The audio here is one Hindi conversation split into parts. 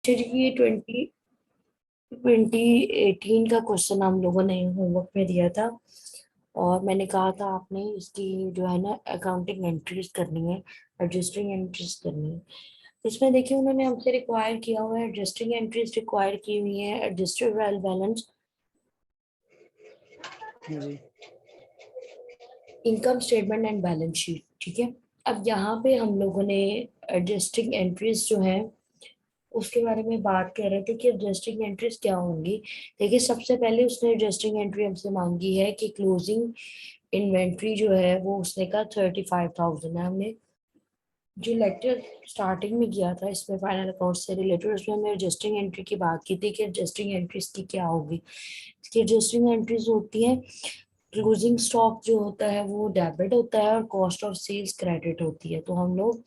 ये 2018 का क्वेश्चन हम लोगों ने होमवर्क में दिया था। और मैंने कहा था आपने इसकी जो है ना अकाउंटिंग एंट्रीज करनी है, रजिस्टरिंग एंट्रीज करनी है। इसमें देखिए उन्होंने हमसे रिक्वायर किया हुआ है, रजिस्टरिंग एंट्रीज रिक्वायर की हुई है, रजिस्टर्ड ट्रायल बैलेंस, जी income statement and balance sheet. ठीक है, अब यहाँ पे हम लोगों ने रजिस्टरिंग एंट्रीज जो है उसके बारे में बात कर रहे थे कि रजिस्टरिंग एंट्रीज क्या होंगी। देखिए सबसे पहले उसने रजिस्टरिंग एंट्री हमसे मांगी है कि क्लोजिंग इन्वेंट्री जो है वो उसने कहा 35,000 है। हमने जो लेक्चर स्टार्टिंग में किया था इसमें फाइनल अकाउंट से रिलेटेड, उसमें हमने रजिस्टरिंग एंट्री की बात की थी कि रजिस्टरिंग एंट्रीज की क्या होगी। इसकी रजिस्टरिंग एंट्रीज होती है, क्लोजिंग स्टॉक जो होता है वो डेबिट होता है और कॉस्ट ऑफ सेल्स क्रेडिट होती है। तो हम लोग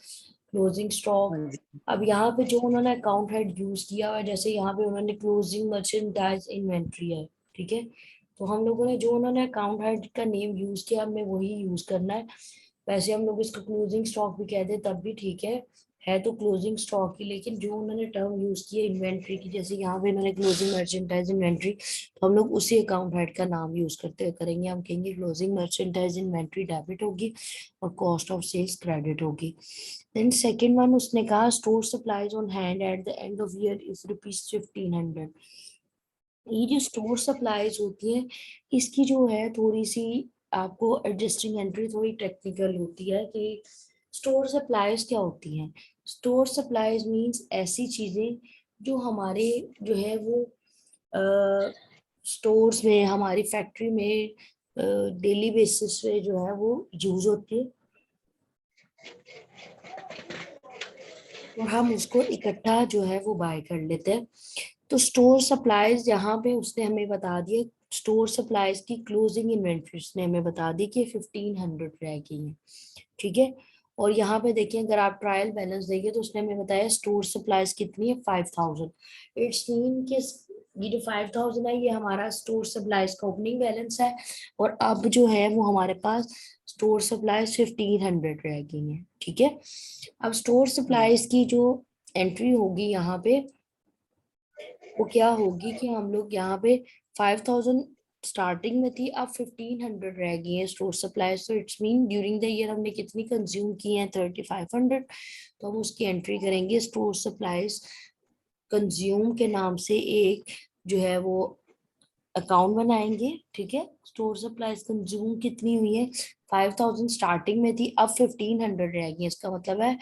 क्लोजिंग स्टॉक, हाँ जी अब यहाँ पे जो उन्होंने अकाउंट हेड यूज किया हुआ है, जैसे यहाँ पे उन्होंने क्लोजिंग मर्चेंडाइज इन्वेंट्री है। ठीक है, तो हम लोगों ने जो उन्होंने अकाउंट हेड का नेम यूज किया हमें वही यूज करना है। वैसे हम लोग इसको क्लोजिंग स्टॉक भी कहते हैं तब भी ठीक है तो क्लोजिंग स्टॉक ही, लेकिन जो उन्होंने टर्म यूज की है इन्वेंट्री की, जैसे यहाँ पे इन्होंने क्लोजिंग मर्चेंडाइज इन्वेंट्री, तो हम लोग उसी अकाउंट हेड का नाम यूज करते करेंगे। हम कहेंगे क्लोजिंग मर्चेंडाइज इन्वेंट्री डेबिट होगी और कॉस्ट ऑफ सेल्स क्रेडिट होगी। देन सेकेंड वन उसने कहा store supplies on hand at the end of year is ₹1500। ये जो स्टोर सप्लाईज होती है इसकी जो है थोड़ी सी आपको एडजस्टिंग एंट्री थोड़ी टेक्निकल होती है कि स्टोर सप्लाईज क्या होती हैं। स्टोर सप्लाईज मींस ऐसी चीजें जो हमारे जो है वो स्टोर्स में, हमारी फैक्ट्री में डेली बेसिस पे जो है वो यूज होती है और हम उसको इकट्ठा जो है वो बाय कर लेते हैं। तो स्टोर सप्लाईज यहाँ पे उसने हमें बता दिया, स्टोर सप्लाईज की क्लोजिंग इन्वेंट्री उसने हमें बता दी कि 1500 रह गई है। ठीक है, और यहाँ पे देखिए अगर आप ट्रायल बैलेंस देखिए तो उसने हमें बताया स्टोर सप्लाईज कितनी है 5000। इट्स मीन कि ये जो 5000 है ये हमारा स्टोर सप्लाईज का ओपनिंग बैलेंस है और अब जो है वो हमारे पास स्टोर सप्लाईज 1500 रह गई है। ठीक है, अब स्टोर जी सप्लाईज की जो एंट्री होगी यहाँ पे वो क्या होगी कि हम लोग यहाँ पे 5000 स्टार्टिंग में थी, अब 1500 रह गई है स्टोर सप्लाईज। तो it's mean during the year हमने कितनी कंज्यूम की है 3500। तो हम उसकी एंट्री करेंगे स्टोर सप्लाईज कंज्यूम के नाम से एक जो है वो अकाउंट बनाएंगे। ठीक है, स्टोर सप्लाईज कंज्यूम कितनी हुई है 5000 स्टार्टिंग में थी, अब 1500 रह गई। इसका मतलब है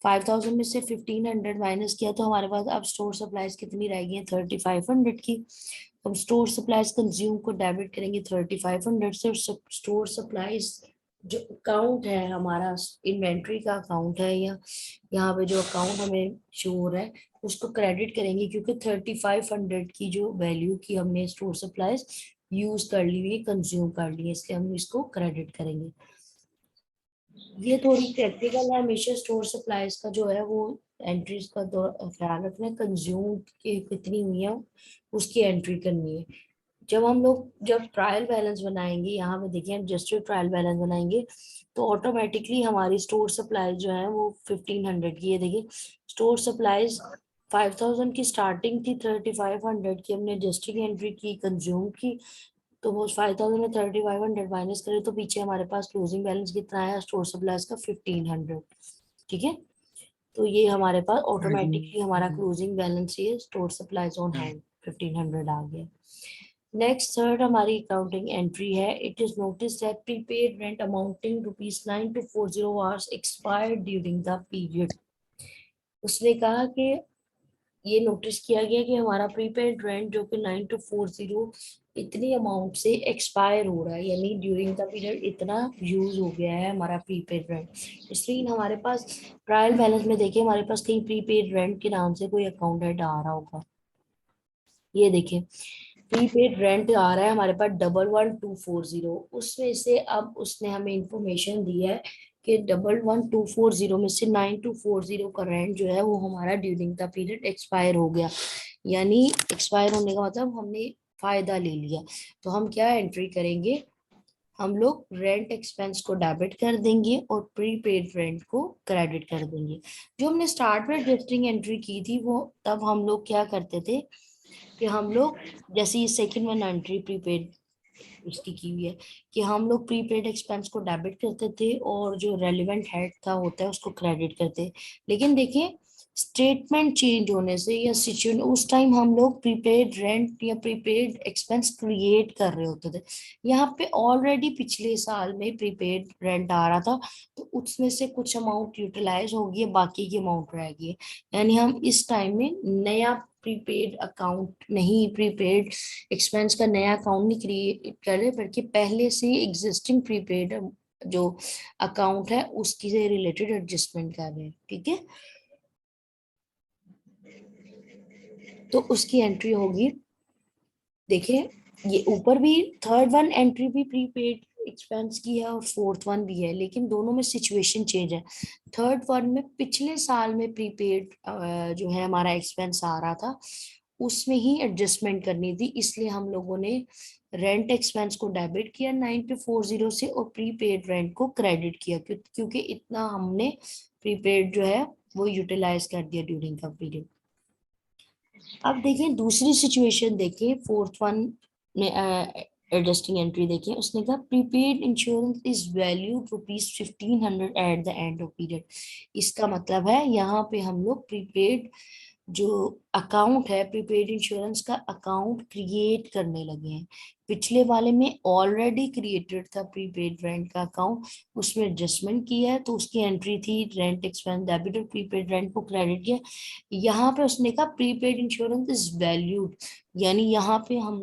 5000 में से 1500 माइनस किया तो हमारे पास अब स्टोर सप्लाईज कितनी रह गई है 3500 की। हम स्टोर सप्लाईज कंज्यूम को डेबिट करेंगे 3500 से। स्टोर सप्लाईज जो अकाउंट है हमारा इन्वेंट्री का अकाउंट है या यहाँ पे जो अकाउंट हमें शो हो रहा है उसको क्रेडिट करेंगे, क्योंकि 3500 की जो वैल्यू की हमने स्टोर सप्लाईज यूज कर ली हुई, कंज्यूम कर ली है, इसलिए हम इसको क्रेडिट करेंगे। ये थोड़ी टेक्निकल है, हमेशा स्टोर सप्लाईज का जो है वो एंट्रीज का ख्याल रखना है, कंज्यूम की कितनी हुई है उसकी एंट्री करनी है। जब ट्रायल बैलेंस बनाएंगे, यहाँ पे देखिए रजिस्टर्ड ट्रायल बैलेंस बनाएंगे तो ऑटोमेटिकली हमारी स्टोर सप्लाई जो है वो 1500 की है। देखिए स्टोर सप्लाईज 5000 की स्टार्टिंग थी, 3500 की हमने रजिस्टरिंग एंट्री की, कंज्यूम की। तो वो 5000 में 3500 माइनस करें तो पीछे हमारे पास क्लोजिंग बैलेंस कितना है स्टोर सप्लाईज का 1500। ठीक है, तो ये हमारे पास हाँ जी ऑटोमेटिकली हमारा क्लोजिंग बैलेंस ये स्टोर सप्लाईज ऑन हैंड 1500 आ गया। नेक्स्ट थर्ड हमारी अकाउंटिंग एंट्री है, it is notice that prepaid rent amounting ₹9240 hours expired during the period. उसने कहा कि ये नोटिस किया गया कि हमारा प्रीपेड रेंट जो कि 9240 इतनी अमाउंट से एक्सपायर हो रहा है, यानी ड्यूरिंग द पीरियड इतना यूज हो गया है हमारा प्रीपेड रेंट। इसलिए हमारे पास ट्रायल बैलेंस में देखिए हमारे पास कहीं प्रीपेड रेंट के नाम से कोई अकाउंट हेड आ रहा होगा। ये देखिए प्रीपेड रेंट आ रहा है हमारे पास 11240, उसमें से अब उसने हमें इंफॉर्मेशन दी है कि 11240 में से 9240 का रेंट जो है वो हमारा ड्यूरिंग द पीरियड एक्सपायर हो गया। यानी एक्सपायर होने का मतलब हमने फायदा ले लिया। तो हम क्या एंट्री करेंगे, हम लोग रेंट एक्सपेंस को डेबिट कर देंगे और प्रीपेड रेंट को क्रेडिट कर देंगे। जो हमने स्टार्ट में एडजस्टिंग एंट्री की थी वो तब हम लोग क्या करते थे कि हम लोग जैसे ये सेकंड वन एंट्री प्रीपेड इसकी की हुई है कि हम लोग प्रीपेड एक्सपेंस को डेबिट करते थे और जो रेलिवेंट हेड था होता है उसको क्रेडिट करते। लेकिन देखिए स्टेटमेंट चेंज होने से या सिचुएशन उस टाइम हम लोग प्रीपेड रेंट या प्रीपेड एक्सपेंस क्रिएट कर रहे होते थे। यहाँ पे ऑलरेडी पिछले साल में प्रीपेड रेंट आ रहा था तो उसमें से कुछ अमाउंट यूटिलाइज हो गई, बाकी की अमाउंट रह गई। यानी हम इस टाइम में नया प्रीपेड अकाउंट नहीं, प्रीपेड एक्सपेंस का नया अकाउंट नहीं क्रिएट कर रहे बल्कि पहले से एग्जिस्टिंग प्रीपेड जो अकाउंट है उसकी से रिलेटेड एडजस्टमेंट कर रहे हैं। ठीक है, तो उसकी एंट्री होगी, देखिए ये ऊपर भी थर्ड वन एंट्री भी प्रीपेड एक्सपेंस की है और फोर्थ वन भी है, लेकिन दोनों में सिचुएशन चेंज है। थर्ड वन में पिछले साल में प्रीपेड जो है हमारा एक्सपेंस आ रहा था उसमें ही एडजस्टमेंट करनी थी, इसलिए हम लोगों ने रेंट एक्सपेंस को डेबिट किया 9240 से और प्रीपेड रेंट को क्रेडिट किया क्योंकि इतना हमने प्रीपेड जो है वो यूटिलाइज कर दिया ड्यूरिंग का पीरियड। अब देखिए दूसरी सिचुएशन देखिए, फोर्थ वन में एडजस्टिंग एंट्री देखिए, उसने कहा prepaid insurance is valued ₹1500 at the end of period. इसका मतलब है यहाँ पे हम लोग प्रीपेड जो अकाउंट है प्रीपेड इंश्योरेंस का अकाउंट क्रिएट करने लगे हैं। पिछले वाले में ऑलरेडी क्रिएटेड था प्रीपेड रेंट का अकाउंट, उसमें एडजस्टमेंट किया है तो उसकी एंट्री थी रेंट एक्सपेंस डेबिट और प्रीपेड रेंट को क्रेडिट किया। यहाँ पे उसने कहा प्रीपेड इंश्योरेंस इज वैल्यूड, यानी यहाँ पे हम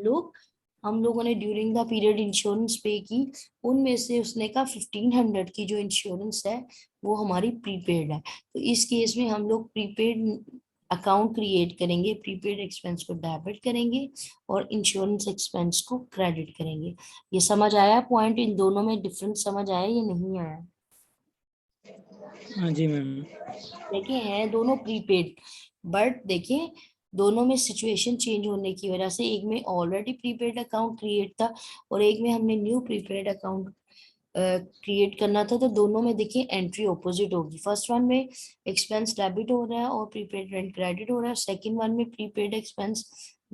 लोगों ने ड्यूरिंग द पीरियड इंश्योरेंस पे की, उनमें से उसने कहा 1500 की जो इंश्योरेंस है वो हमारी प्रीपेड है। तो इस केस में हम लोग प्रीपेड अकाउंट क्रिएट करेंगे, प्रीपेड एक्सपेंस को डेबिट करेंगे और इंश्योरेंस एक्सपेंस को क्रेडिट करेंगे। ये समझ आया पॉइंट? इन दोनों में डिफरेंस समझ आया या नहीं आया? हाँ जी मैम। देखिए हैं दोनों प्रीपेड, बट देखिए दोनों में सिचुएशन चेंज होने की वजह से एक में ऑलरेडी प्रीपेड अकाउंट क्रिएट था और एक में हमने न्यू प्रीपेड अकाउंट क्रिएट करना था, तो दोनों में देखिए एंट्री ऑपोजिट होगी। फर्स्ट वन में एक्सपेंस डेबिट हो रहा है और प्रीपेड रेंट क्रेडिट हो रहा है, सेकंड वन में प्रीपेड एक्सपेंस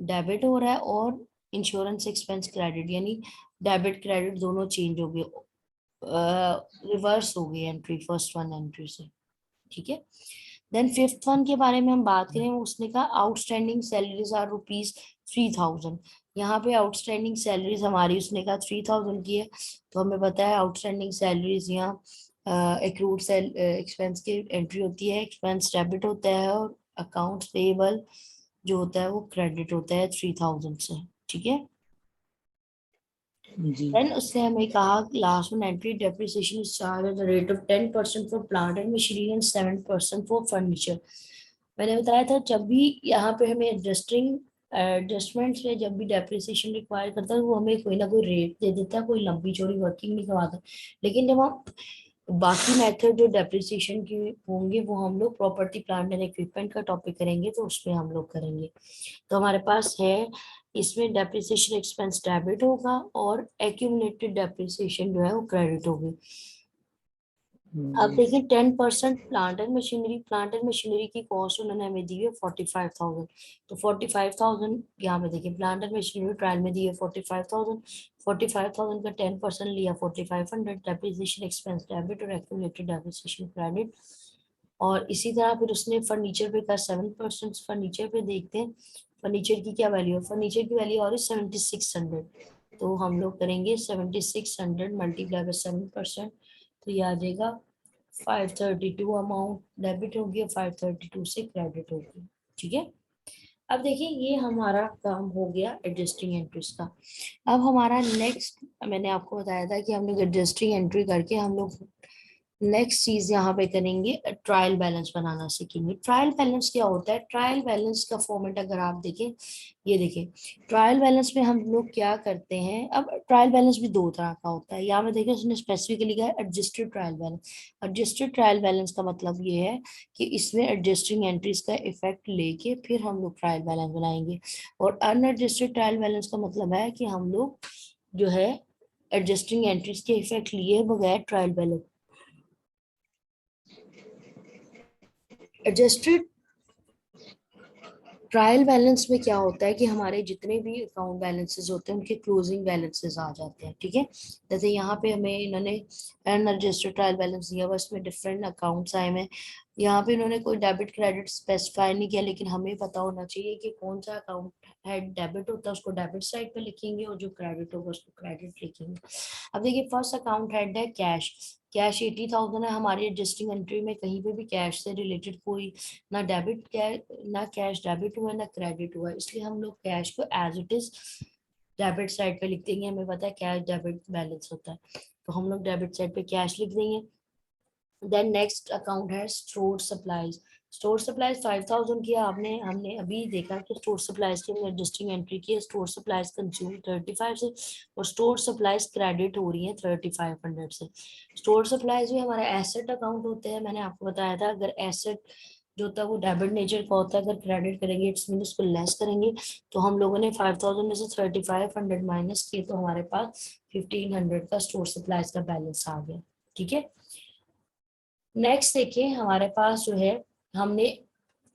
डेबिट हो रहा है और इंश्योरेंस एक्सपेंस क्रेडिट, यानी डेबिट क्रेडिट दोनों चेंज हो गए, रिवर्स हो गई एंट्री फर्स्ट वन एंट्री से। ठीक है, देन फिफ्थ वन के बारे में हम बात करें, उसने कहा आउटस्टैंडिंग सैलरीज आर ₹3000। यहाँ पे आउटस्टैंडिंग सैलरीज हमारी उसने कहा 3000 की है, तो हमें पता है आउटस्टैंडिंग सैलरीज यहाँ एक्रूड सेल एक्सपेंस की एंट्री होती है, एक्सपेंस डेबिट होता है और अकाउंट पेबल जो होता है वो क्रेडिट होता है 3000 से। ठीक है, जी। देन उसने हमें कहा लास्ट में entry depreciation is charge at the rate of 10% for plant and machinery and 7% for furniture. मैंने बताया था जब भी यहाँ पे हमें एडजस्टमेंट्स में जब भी डेप्रिसिएशन रिक्वायर करता है वो हमें कोई ना कोई रेट दे देता है, कोई लंबी चौड़ी वर्किंग नहीं करवाता। लेकिन जब हम बाकी मेथड जो डेप्रिसिएशन के होंगे वो हम लोग प्रॉपर्टी प्लांट एंड इक्विपमेंट का टॉपिक करेंगे तो उसमें हम लोग करेंगे। तो हमारे पास है इसमें डेप्रिसिएशन एक्सपेंस डेबिट होगा और एक्यूमुलेटेड डेप्रिसिएशन जो है वो क्रेडिट होगी। अब जी। देखिए 10% प्लांट एंड मशीनरी की कॉस्ट उन्होंने हमें दी है 45,000। तो 45,000 यहाँ पे देखिए प्लांट एंड मशीनरी ट्रायल में दी है 45,000, 45,000 का 10% लिया 4500, डेप्रिसिएशन एक्सपेंस डेबिट और एक्यूमुलेटेड डेप्रिसिएशन क्रेडिट। और इसी तरह फिर उसने फर्नीचर पे का 7%। फर्नीचर पे देखते हैं फर्नीचर की क्या वैल्यू है, फर्नीचर की वैल्यू और 7600, तो हम लोग करेंगे 7600 मल्टीप्लाई बाय 7%, तो ये आ जाएगा 532 अमाउंट डेबिट होगी और 532 से क्रेडिट होगी। ठीक है, अब देखिए ये हमारा काम हो गया एडजस्टिंग एंट्रीज का। अब हमारा नेक्स्ट, मैंने आपको बताया था कि हम लोग एडजस्टिंग एंट्री करके हम लोग नेक्स्ट चीज यहाँ पे करेंगे ट्रायल बैलेंस बनाना सीखेंगे। ट्रायल बैलेंस क्या होता है? ट्रायल बैलेंस का फॉर्मेट अगर आप देखें, ये देखें ट्रायल बैलेंस में हम लोग क्या करते हैं। अब ट्रायल बैलेंस भी दो तरह का होता है, यहाँ में देखिए उसने स्पेसिफिकली कहा adjusted trial balance. Adjusted trial balance का मतलब ये है कि इसमें एडजस्टिंग एंट्रीज का इफेक्ट लेके फिर हम लोग ट्रायल बैलेंस बनाएंगे। और अनएडजस्टेड ट्रायल बैलेंस का मतलब है कि हम लोग जो है एडजस्टिंग एंट्रीज के इफेक्ट लिए बगैर trial balance. Adjusted trial balance में क्या होता है कि हमारे जितने भी अकाउंट बैलेंसेस होते हैं उनके क्लोजिंग बैलेंसेस आ जाते हैं, ठीक है। जैसे यहाँ पे हमें इन्होंने अनरजिस्टर्ड ट्रायल बैलेंस दिया हुआ, इसमें डिफरेंट अकाउंट्स आए हुए हैं। यहाँ पे इन्होंने कोई डेबिट क्रेडिट स्पेसिफाई नहीं किया, लेकिन हमें पता होना चाहिए कि कौन सा अकाउंट है डेबिट होता है उसको डेबिट साइड पे लिखेंगे और जो क्रेडिट होगा उसको क्रेडिट लिखेंगे। अब देखिए फर्स्ट अकाउंट हेड है कैश। कैश 80,000 है। हमारी एडजस्टिंग एंट्री में कहीं पे भी कैश से रिलेटेड कोई ना डेबिट कैश, ना कैश डेबिट हुआ ना क्रेडिट हुआ, इसलिए हम लोग कैश को as it is debit side पे लिख देंगे। हमें पता है कैश डेबिट बैलेंस होता है, तो हम लोग डेबिट साइड पे कैश लिख देंगे। देन नेक्स्ट अकाउंट है स्टोर सप्लाईज। स्टोर सप्लाईज 5,000 किया आपने, हमने अभी देखा कि स्टोर सप्लाईज की हमने एडजस्टिंग एंट्री की है। स्टोर सप्लाईज कंज्यूम 35 से और स्टोर सप्लाईज क्रेडिट हो रही है 3500 से। स्टोर सप्लाईज भी हमारा एसेट अकाउंट होते हैं। मैंने आपको बताया था अगर एसेट जो होता है वो डेबिट नेचर का होता है, अगर क्रेडिट करेंगे इट्स मीन उसको लेस करेंगे। तो हम लोगों ने 5,000 में से 3500 माइनस किए तो हमारे पास 1500 का स्टोर सप्लाईज का बैलेंस आ गया, ठीक है। नेक्स्ट देखिए हमारे पास जो है, हमने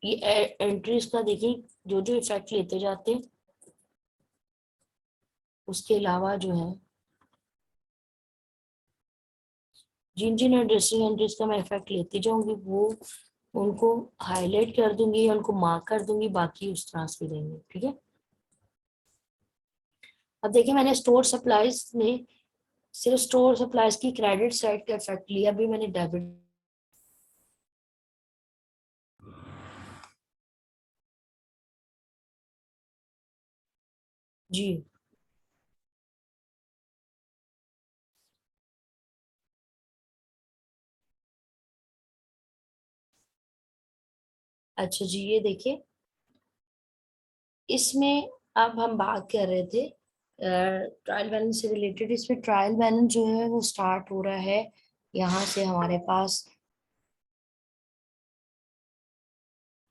ये एंट्रीज का देखिए जो जो इफेक्ट लेते जाते हैं, उसके अलावा जो है जिन जिन एडजस्टिंग एंट्रीज का मैं इफेक्ट लेती जाऊंगी वो उनको हाईलाइट कर दूंगी या उनको मार्क कर दूंगी, बाकी उस तरह से देंगे, ठीक है। अब देखिए मैंने स्टोर सप्लाईज में सिर्फ स्टोर सप्लाईज की क्रेडिट साइड का इफेक्ट लिया, अभी मैंने डेबिट। जी अच्छा जी, ये देखिए इसमें अब हम बात कर रहे थे ट्रायल बैलेंस से रिलेटेड। इसमें ट्रायल बैलेंस जो है वो स्टार्ट हो रहा है यहाँ से हमारे पास